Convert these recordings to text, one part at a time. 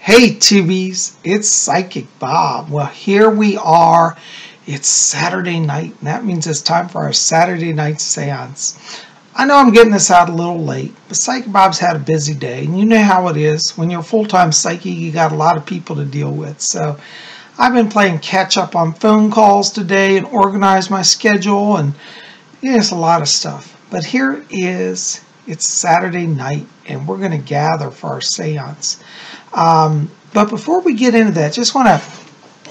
Hey Tubies, it's Psychic Bob. Well, here we are. It's Saturday night, and that means it's time for our Saturday night seance. I know I'm getting this out a little late, but Psychic Bob's had a busy day, and you know how it is. When you're a full-time psychic, you got a lot of people to deal with. So I've been playing catch-up on phone calls today and organized my schedule, and it's a lot of stuff. But here it is. It's Saturday night, and we're going to gather for our seance. But before we get into that, just want to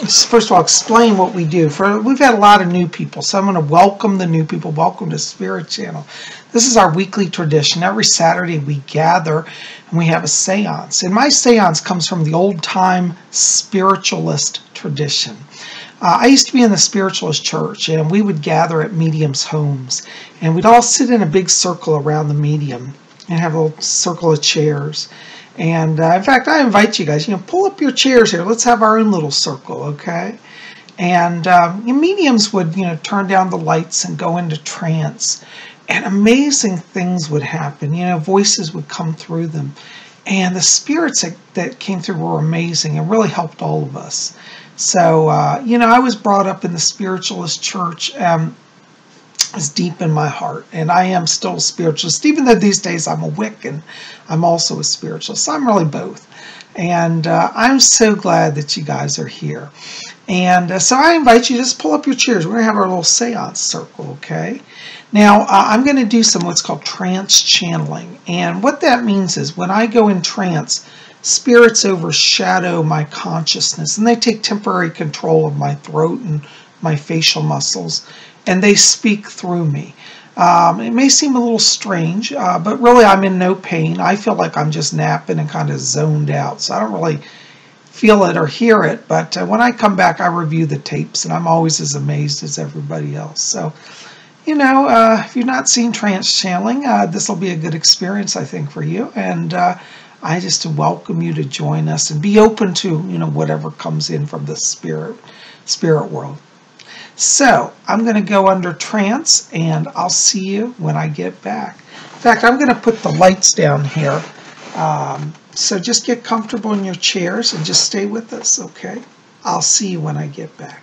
first of all explain what we do. We've had a lot of new people, so I'm going to welcome the new people. Welcome to Spirit Channel. This is our weekly tradition. Every Saturday we gather and we have a seance. And my seance comes from the old-time spiritualist tradition. I used to be in the spiritualist church, and we would gather at mediums' homes, and we'd all sit in a big circle around the medium and have a little circle of chairs. And in fact, I invite you guys, pull up your chairs here. Let's have our own little circle, okay? And mediums would, turn down the lights and go into trance, and amazing things would happen. Voices would come through them, and the spirits that came through were amazing and really helped all of us. So, I was brought up in the spiritualist church. It's deep in my heart, and I am still a spiritualist, even though these days I'm a Wiccan. I'm also a spiritualist. I'm really both, and I'm so glad that you guys are here. And so I invite you, just pull up your chairs. We're going to have our little seance circle, okay? Now, I'm going to do some what's called trance channeling, and what that means is when I go in trance, spirits overshadow my consciousness, and they take temporary control of my throat and my facial muscles, and they speak through me. It may seem a little strange, but really I'm in no pain. I feel like I'm just napping and kind of zoned out, so I don't really feel it or hear it, but when I come back, I review the tapes, and I'm always as amazed as everybody else. So, if you're not seeing trance channeling, this will be a good experience, I think, for you, and I just welcome you to join us and be open to, whatever comes in from the spirit world. So I'm going to go under trance, and I'll see you when I get back. In fact, I'm going to put the lights down here. So just get comfortable in your chairs and just stay with us, okay? I'll see you when I get back.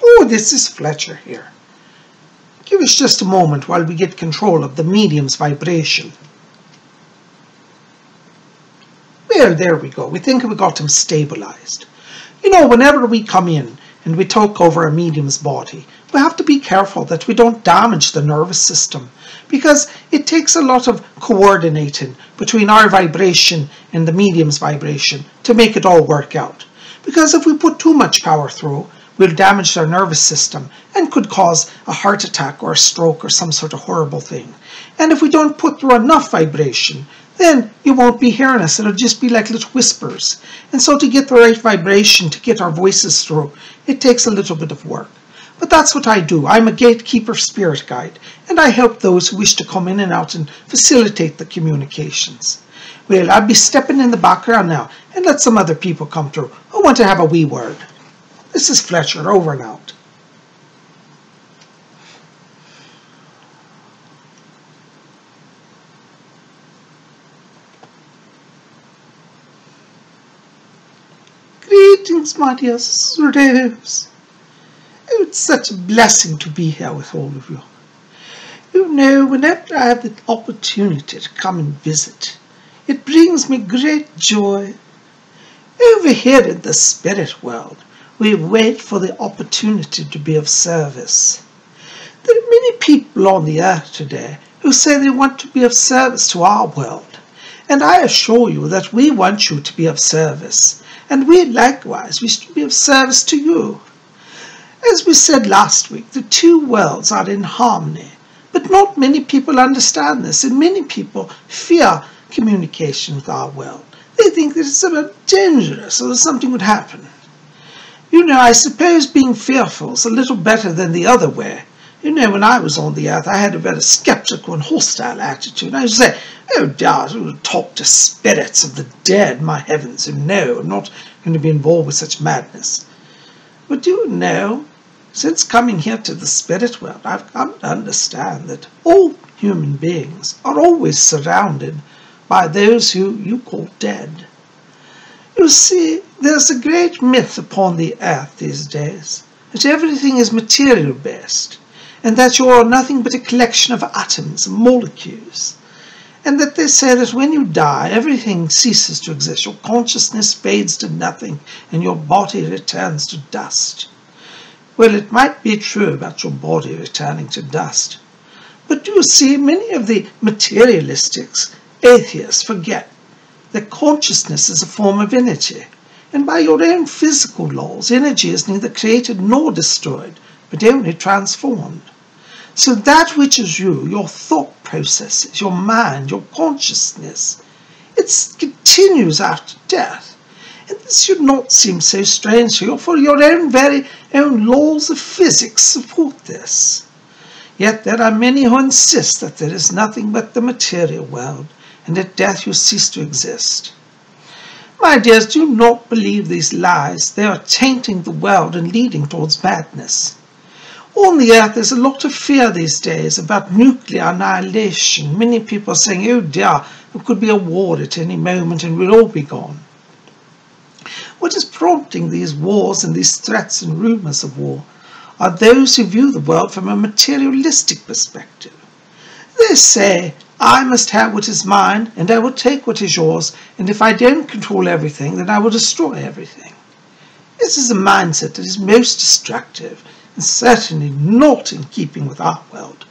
Oh, this is Fletcher here. Give us just a moment while we get control of the medium's vibration. Well, there we go. We think we got him stabilized. Whenever we come in and we talk over a medium's body, we have to be careful that we don't damage the nervous system, because it takes a lot of coordinating between our vibration and the medium's vibration to make it all work out. Because if we put too much power through, we'll damage their nervous system and could cause a heart attack or a stroke or some sort of horrible thing. And if we don't put through enough vibration, then you won't be hearing us. It'll just be like little whispers. And so to get the right vibration, to get our voices through, it takes a little bit of work. But that's what I do. I'm a gatekeeper spirit guide, and I help those who wish to come in and out and facilitate the communications. Well, I'll be stepping in the background now and let some other people come through who want to have a wee word. This is Fletcher, over and out. Greetings, my dear Rose. It's such a blessing to be here with all of you. Whenever I have the opportunity to come and visit, it brings me great joy. Over here in the spirit world, we wait for the opportunity to be of service. There are many people on the earth today who say they want to be of service to our world, And I assure you that we want you to be of service, and we likewise wish to be of service to you. As we said last week, the two worlds are in harmony, but not many people understand this, and many people fear communication with our world. They think that it's somewhat dangerous or that something would happen. You know, I suppose being fearful is a little better than the other way. You know, when I was on the earth, I had a very skeptical and hostile attitude. I used to say, oh, dear, I would talk to spirits of the dead, my heavens, and no, I'm not going to be involved with such madness. But do you know, since coming here to the spirit world, I've come to understand that all human beings are always surrounded by those who you call dead. You see, there's a great myth upon the earth these days, that everything is material-based, and that you are nothing but a collection of atoms and molecules, and that they say that when you die, everything ceases to exist, your consciousness fades to nothing, and your body returns to dust. Well, it might be true about your body returning to dust, but you see, many of the materialistics, atheists, forget that consciousness is a form of energy, and by your own physical laws, energy is neither created nor destroyed, but only transformed. So that which is you, your thought processes, your mind, your consciousness, it continues after death. And this should not seem so strange to you, for your own very own laws of physics support this. Yet there are many who insist that there is nothing but the material world, and at death you cease to exist. My dears, do not believe these lies. They are tainting the world and leading towards madness. On the earth there's a lot of fear these days about nuclear annihilation. Many people are saying, oh dear, there could be a war at any moment and we'll all be gone. What is prompting these wars and these threats and rumours of war are those who view the world from a materialistic perspective. They say, I must have what is mine, and I will take what is yours, and if I don't control everything, then I will destroy everything. This is a mindset that is most destructive, and certainly not in keeping with our world.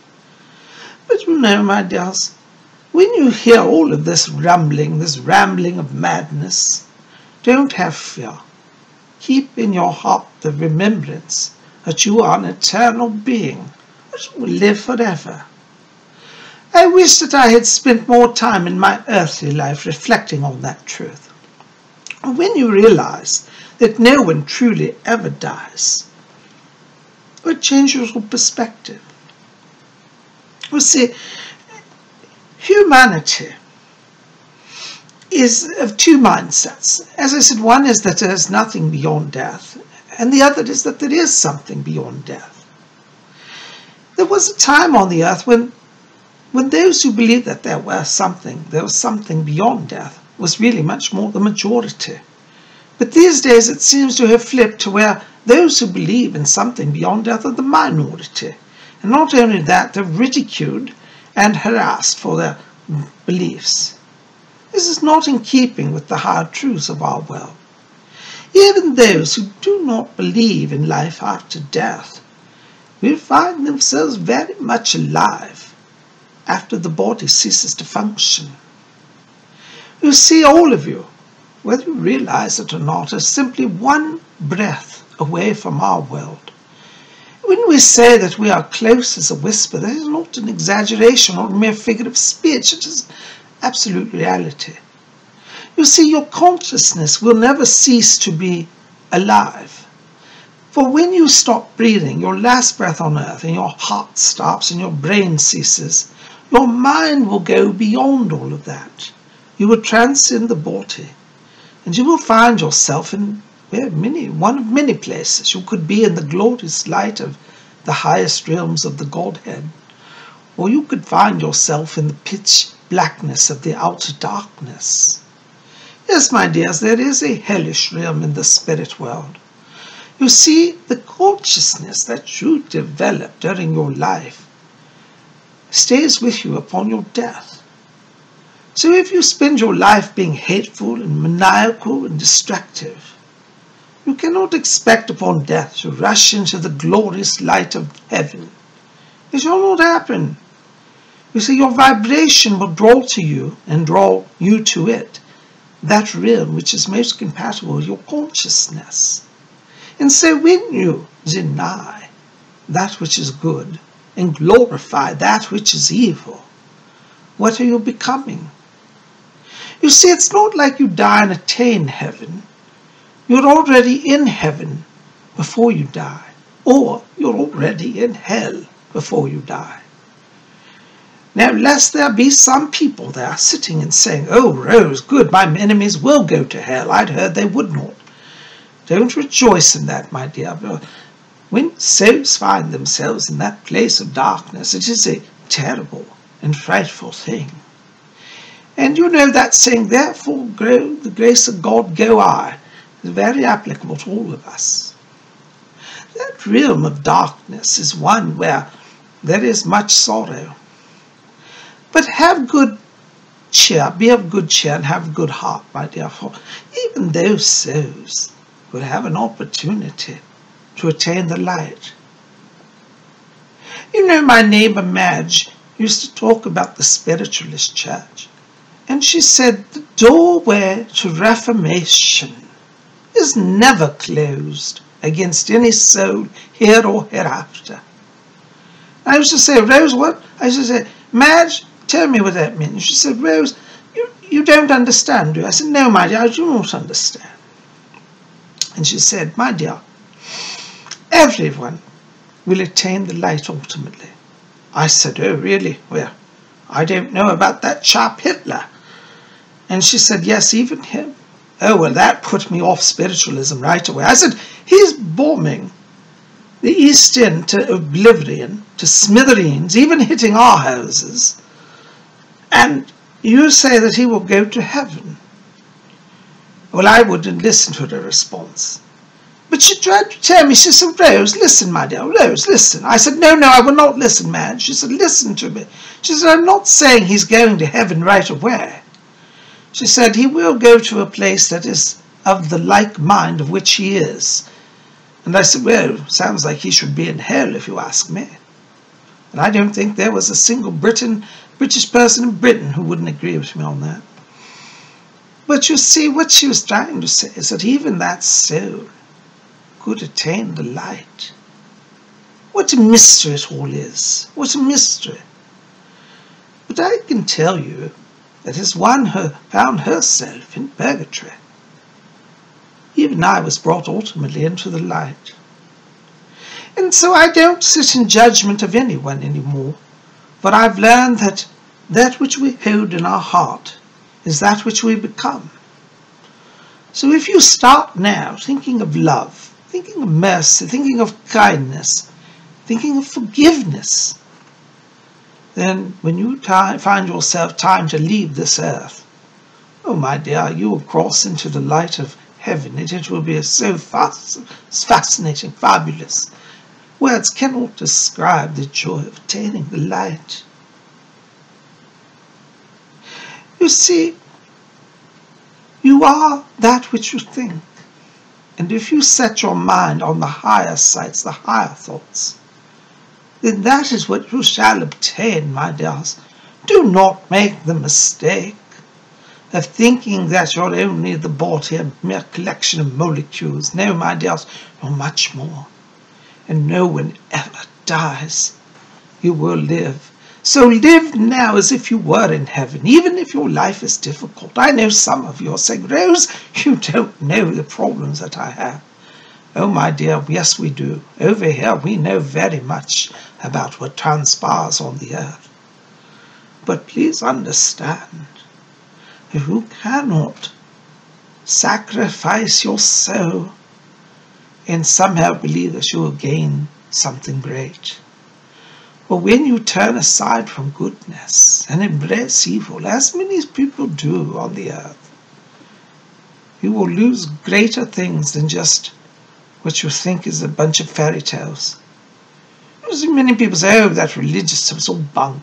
But you know, my dears, when you hear all of this rambling of madness, don't have fear. Keep in your heart the remembrance that you are an eternal being, which will live forever. I wish that I had spent more time in my earthly life reflecting on that truth. When you realize that no one truly ever dies, it changes your perspective. You see, humanity is of two mindsets. As I said, one is that there is nothing beyond death, and the other is that there is something beyond death. There was a time on the earth when those who believed that there was something beyond death was really much more the majority. But these days it seems to have flipped to where those who believe in something beyond death are the minority. And not only that, they're ridiculed and harassed for their beliefs. This is not in keeping with the higher truths of our world. Even those who do not believe in life after death will find themselves very much alive after the body ceases to function. You see, all of you, whether you realize it or not, are simply one breath away from our world. When we say that we are close as a whisper, that is not an exaggeration or a mere figure of speech. It is absolute reality. You see, your consciousness will never cease to be alive. For when you stop breathing, your last breath on earth, and your heart stops and your brain ceases, your mind will go beyond all of that. You will transcend the body, and you will find yourself in one of many places. You could be in the glorious light of the highest realms of the Godhead, or you could find yourself in the pitch blackness of the outer darkness. Yes, my dears, there is a hellish realm in the spirit world. You see, the consciousness that you develop during your life stays with you upon your death. So if you spend your life being hateful and maniacal and destructive, you cannot expect upon death to rush into the glorious light of heaven. It shall not happen. You see, your vibration will draw to you and draw you to it, that realm which is most compatible with your consciousness. And so when you deny that which is good and glorify that which is evil, what are you becoming? You see, it's not like you die and attain heaven. You're already in heaven before you die, or you're already in hell before you die. Now, lest there be some people there sitting and saying, "Oh, Rose, good, my enemies will go to hell. I'd heard they would not." Don't rejoice in that, my dear. When souls find themselves in that place of darkness, it is a terrible and frightful thing. And you know that saying, "Therefore grow the grace of God go I," is very applicable to all of us. That realm of darkness is one where there is much sorrow. But have good cheer, be of good cheer, and have good heart, my dear, for even those souls will have an opportunity to attain the light. You know, my neighbor Madge used to talk about the spiritualist church, and she said the doorway to reformation is never closed against any soul here or hereafter. I used to say, "Rose, what?" I used to say, "Madge, tell me what that means." She said, "Rose, you don't understand, do you?" I said, "No, my dear, I do not understand." And she said, "My dear, everyone will attain the light ultimately." I said, "Oh, really? Well, I don't know about that chap Hitler." And she said, "Yes, even him." Oh, well, that put me off spiritualism right away. I said, "He's bombing the East End to oblivion, to smithereens, even hitting our houses. And you say that he will go to heaven." Well, I wouldn't listen to the response. But she tried to tell me, she said, "Rose, listen, my dear, Rose, listen." I said, "No, I will not listen, man." She said, "Listen to me." She said, "I'm not saying he's going to heaven right away." She said, "He will go to a place that is of the like mind of which he is." And I said, "Well, sounds like he should be in hell if you ask me." And I don't think there was a single British person in Britain who wouldn't agree with me on that. But you see, what she was trying to say is that even that soul could attain the light. What a mystery it all is. What a mystery. But I can tell you that as one who found herself in purgatory, even I was brought ultimately into the light. And so I don't sit in judgment of anyone anymore, but I've learned that that which we hold in our heart is that which we become. So if you start now thinking of love, thinking of mercy, thinking of kindness, thinking of forgiveness, then when you find yourself time to leave this earth, oh my dear, you will cross into the light of heaven. It will be so fascinating, fabulous. Words cannot describe the joy of attaining the light. You see, you are that which you think. And if you set your mind on the higher sights, the higher thoughts, then that is what you shall obtain, my dears. Do not make the mistake of thinking that you're only the bought here mere collection of molecules. No, my dears, you're much more. And no one ever dies. You will live. So live now as if you were in heaven, even if your life is difficult. I know some of you are saying, "Rose, you don't know the problems that I have." Oh, my dear, yes, we do. Over here, we know very much about what transpires on the earth. But please understand, you cannot sacrifice your soul and somehow believe that you will gain something great. But when you turn aside from goodness and embrace evil, as many people do on the earth, you will lose greater things than just what you think is a bunch of fairy tales. Many people say, "Oh, that religious stuff is all bunk."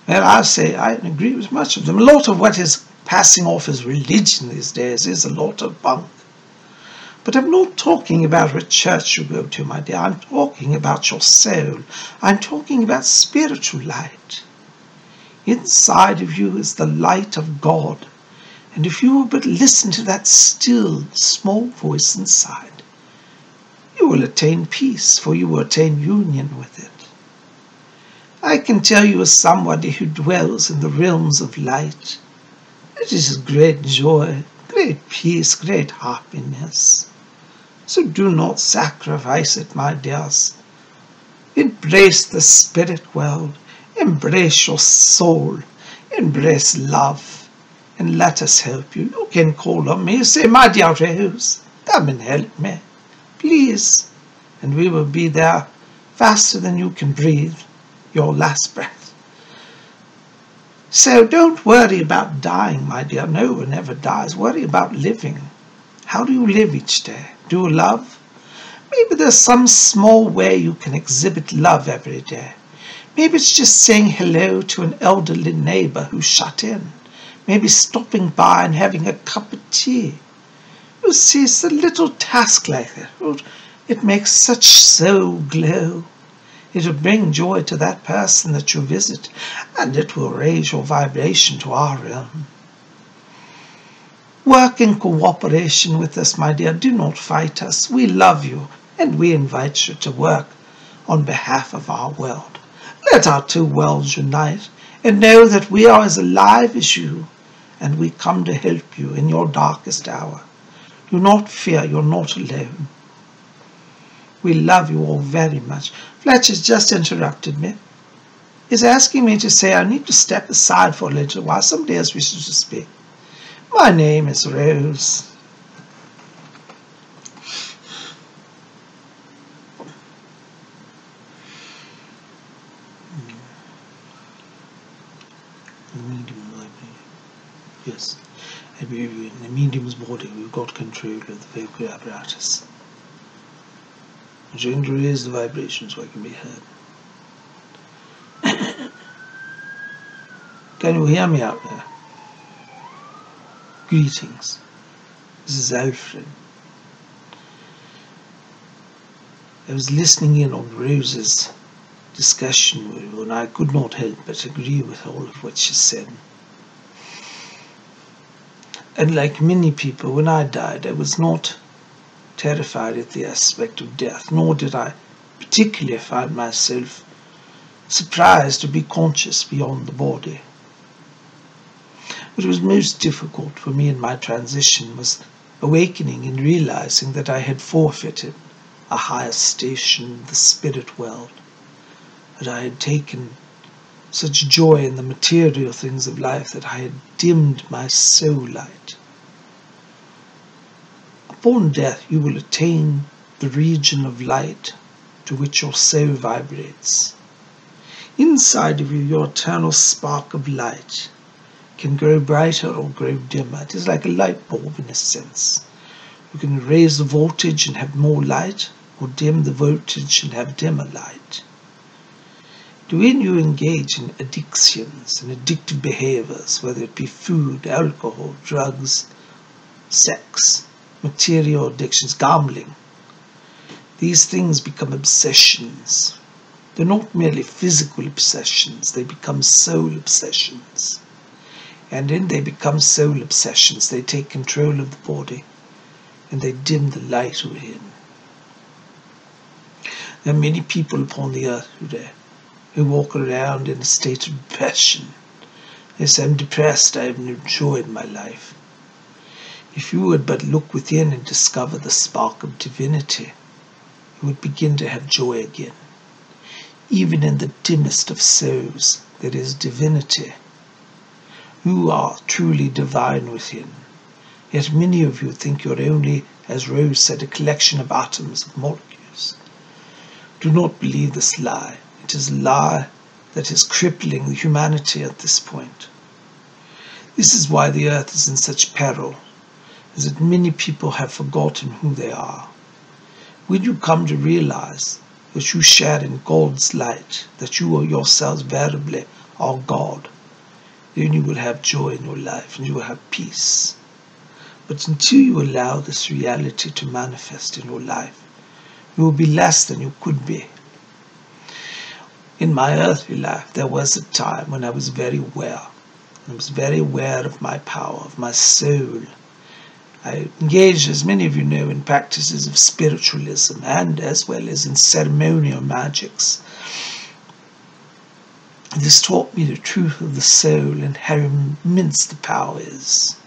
Well, I say I agree with much of them. A lot of what is passing off as religion these days is a lot of bunk. But I'm not talking about what church you go to, my dear. I'm talking about your soul. I'm talking about spiritual light. Inside of you is the light of God. And if you will but listen to that still, small voice inside, you will attain peace, for you will attain union with it. I can tell you as somebody who dwells in the realms of light, it is great joy, great peace, great happiness. So do not sacrifice it, my dears. Embrace the spirit world, embrace your soul, embrace love. And let us help you. You can call on me, say, my dear Rose, come and help me, please. And we will be there faster than you can breathe your last breath. So don't worry about dying, my dear. No one ever dies. Worry about living. How do you live each day? Do you love? Maybe there's some small way you can exhibit love every day. Maybe it's just saying hello to an elderly neighbor who's shut in. Maybe stopping by and having a cup of tea. You see, it's a little task like that. It makes such soul glow. It will bring joy to that person that you visit, and it will raise your vibration to our realm. Work in cooperation with us, my dear. Do not fight us. We love you, and we invite you to work on behalf of our world. Let our two worlds unite, and know that we are as alive as you, and we come to help you in your darkest hour. Do not fear, you're not alone. We love you all very much. Fletcher's just interrupted me. He's asking me to say I need to step aside for a little while. Somebody else wishes to speak. My name is Rose. Yes, and in the medium's body we've got control of the vocal apparatus. I'm trying to raise the vibration so I can be heard. Can you hear me out there? Greetings. This is Alfred. I was listening in on Rose's discussion with her, and I could not help but agree with all of what she said. And like many people, when I died, I was not terrified at the aspect of death, nor did I particularly find myself surprised to be conscious beyond the body. What was most difficult for me in my transition was awakening and realizing that I had forfeited a higher station in the spirit world, that I had taken such joy in the material things of life that I had dimmed my soul light. Upon death you will attain the region of light to which your soul vibrates. Inside of you, your eternal spark of light can grow brighter or grow dimmer. It is like a light bulb in a sense. You can raise the voltage and have more light, or dim the voltage and have dimmer light. When you engage in addictions and addictive behaviors, whether it be food, alcohol, drugs, sex, material addictions, gambling, these things become obsessions. They're not merely physical obsessions, they become soul obsessions. And when they become soul obsessions, they take control of the body and they dim the light within. There are many people upon the earth today who walk around in a state of depression. They say, I'm depressed, I have no joy in my life. If you would but look within and discover the spark of divinity, you would begin to have joy again. Even in the dimmest of souls, there is divinity. You are truly divine within. Yet many of you think you're only, as Rose said, a collection of atoms, of molecules. Do not believe this lie. It is a lie that is crippling humanity at this point. This is why the earth is in such peril, is that many people have forgotten who they are. When you come to realize that you share in God's light, that you are yourselves veritably are God, then you will have joy in your life and you will have peace. But until you allow this reality to manifest in your life, you will be less than you could be. In my earthly life, there was a time when I was very aware. I was very aware of my power, of my soul. I engaged, as many of you know, in practices of spiritualism and as well as in ceremonial magics. This taught me the truth of the soul and how immense the power is.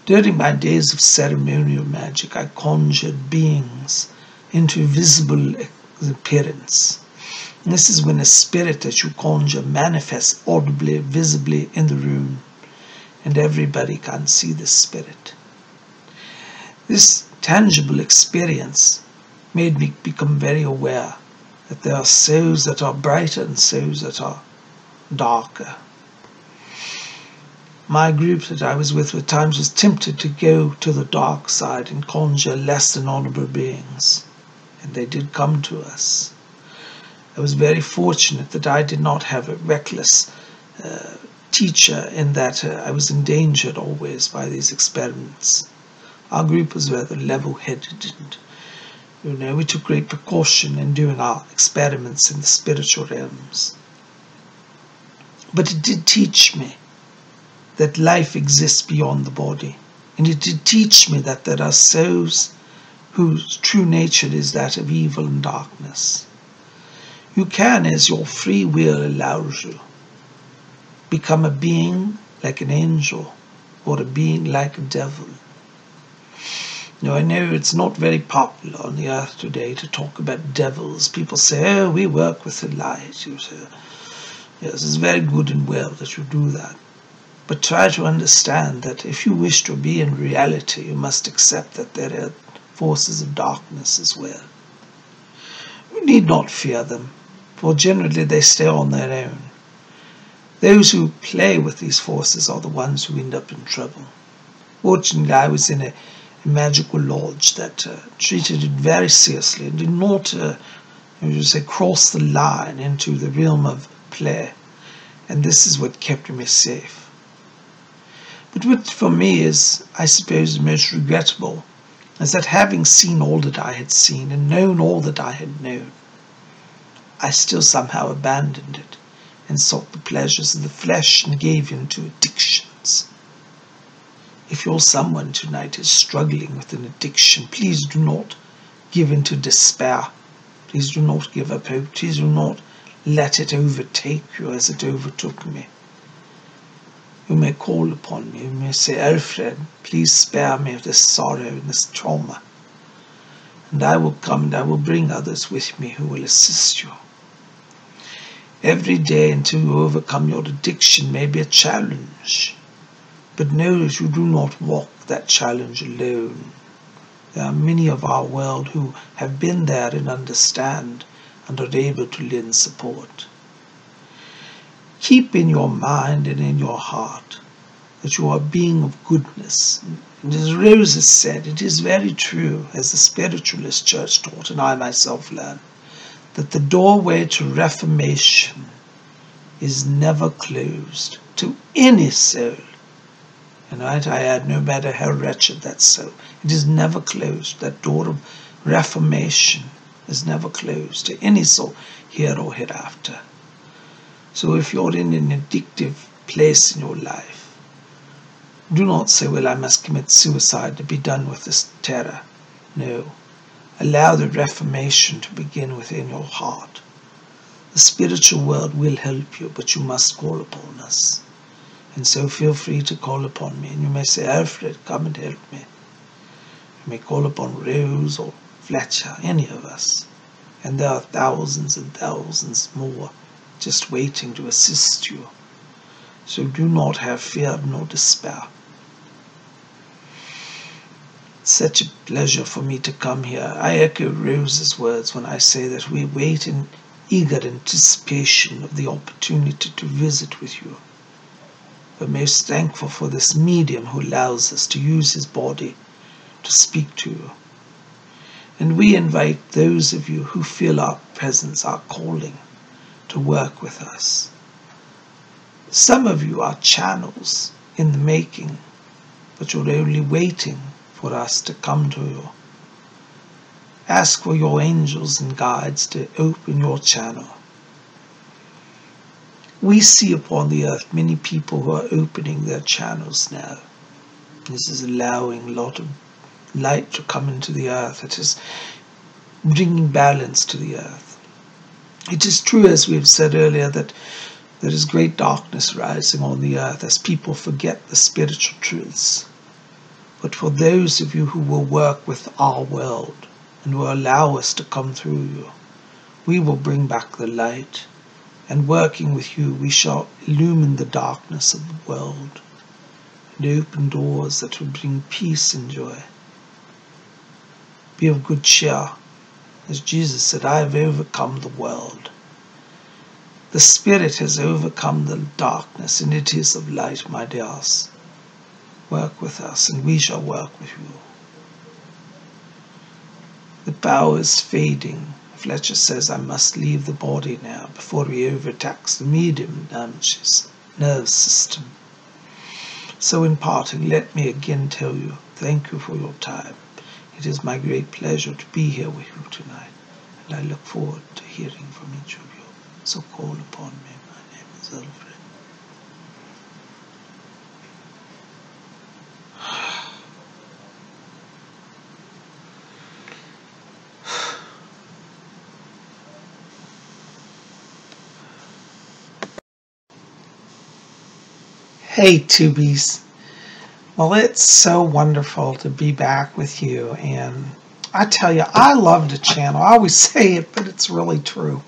During my days of ceremonial magic, I conjured beings into visible appearance. And this is when a spirit that you conjure manifests audibly, visibly in the room, and everybody can see the spirit. This tangible experience made me become very aware that there are souls that are brighter and souls that are darker. My group that I was with at times was tempted to go to the dark side and conjure less than honorable beings, and they did come to us. I was very fortunate that I did not have a reckless teacher in that I was endangered always by these experiments. Our group was rather level-headed, and we took great precaution in doing our experiments in the spiritual realms. But it did teach me that life exists beyond the body, and it did teach me that there are souls whose true nature is that of evil and darkness. You can, as your free will allows you, become a being like an angel or a being like a devil. Now, I know it's not very popular on the earth today to talk about devils. People say, oh, we work with the light. You say, yes, it's very good and well that you do that. But try to understand that if you wish to be in reality, you must accept that there are forces of darkness as well. You need not fear them, for generally they stay on their own. Those who play with these forces are the ones who end up in trouble. Fortunately, I was in a magical lodge that treated it very seriously and did not, cross the line into the realm of play. And this is what kept me safe. But what for me is, I suppose, most regrettable is that having seen all that I had seen and known all that I had known, I still somehow abandoned it and sought the pleasures of the flesh and gave in to addictions. If you're someone tonight is struggling with an addiction, please do not give in to despair. Please do not give up hope. Please do not let it overtake you as it overtook me. You may call upon me. You may say, Alfred, please spare me of this sorrow and this trauma. And I will come and I will bring others with me who will assist you. Every day until you overcome your addiction may be a challenge. But know that you do not walk that challenge alone. There are many of our world who have been there and understand and are able to lend support. Keep in your mind and in your heart that you are a being of goodness. And as Rose has said, it is very true, as the spiritualist church taught, and I myself learned, that the doorway to reformation is never closed to any soul. And might I add, no matter how wretched that soul, it is never closed. That door of reformation is never closed to any soul here or hereafter. So if you're in an addictive place in your life, do not say, well, I must commit suicide to be done with this terror. No. Allow the reformation to begin within your heart. The spiritual world will help you, but you must call upon us. And so feel free to call upon me. And you may say, Alfred, come and help me. You may call upon Rose or Fletcher, any of us. And there are thousands and thousands more just waiting to assist you. So do not have fear nor despair. It's such a pleasure for me to come here. I echo Rose's words when I say that we wait in eager anticipation of the opportunity to visit with you. We're most thankful for this medium who allows us to use his body to speak to you. And we invite those of you who feel our presence, our calling, to work with us. Some of you are channels in the making, but you're only waiting for us to come to you. Ask for your angels and guides to open your channel. We see upon the earth many people who are opening their channels now. This is allowing a lot of light to come into the earth. It is bringing balance to the earth. It is true, as we have said earlier, that there is great darkness rising on the earth as people forget the spiritual truths. But for those of you who will work with our world and will allow us to come through you, we will bring back the light. And working with you, we shall illumine the darkness of the world and open doors that will bring peace and joy. Be of good cheer. As Jesus said, I have overcome the world. The Spirit has overcome the darkness, and it is of light, my dears. Work with us, and we shall work with you. The power is fading. Fletcher says I must leave the body now before we overtax the medium nervous system. So in parting, let me again tell you, thank you for your time. It is my great pleasure to be here with you tonight, and I look forward to hearing from each of you. So call upon me. My name is Alfred. Hey Tubies. Well, it's so wonderful to be back with you, and I tell you, I love to channel. I always say it, but it's really true.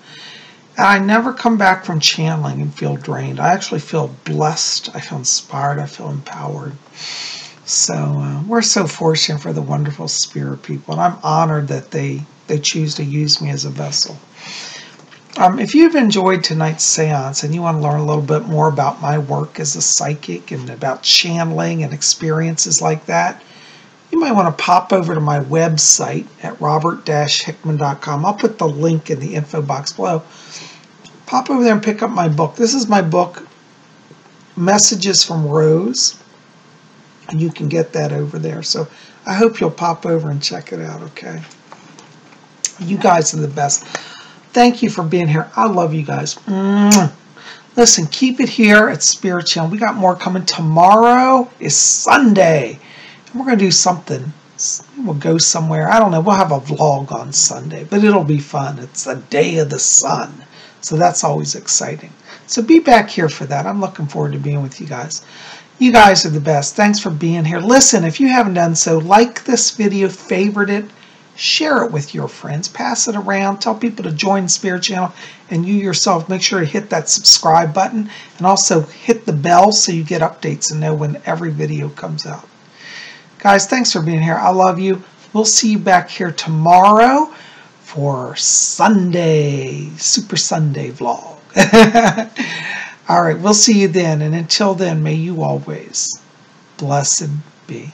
And I never come back from channeling and feel drained. I actually feel blessed. I feel inspired. I feel empowered. So we're so fortunate for the wonderful spirit people, and I'm honored that they choose to use me as a vessel. If you've enjoyed tonight's seance and you want to learn a little bit more about my work as a psychic and about channeling and experiences like that, you might want to pop over to my website at robert-hickman.com. I'll put the link in the info box below. Pop over there and pick up my book. This is my book, Messages from Rose, and you can get that over there. So I hope you'll pop over and check it out, okay? You guys are the best. Thank you for being here. I love you guys. Listen, keep it here at Spirit Channel. We got more coming. Tomorrow is Sunday. And we're going to do something. We'll go somewhere. I don't know. We'll have a vlog on Sunday. But it'll be fun. It's the day of the sun. So that's always exciting. So be back here for that. I'm looking forward to being with you guys. You guys are the best. Thanks for being here. Listen, if you haven't done so, like this video, favorite it. Share it with your friends. Pass it around. Tell people to join Spirit Channel. And you yourself, make sure to hit that subscribe button. And also hit the bell so you get updates and know when every video comes out. Guys, thanks for being here. I love you. We'll see you back here tomorrow for Sunday, Super Sunday vlog. All right, we'll see you then. And until then, may you always blessed be.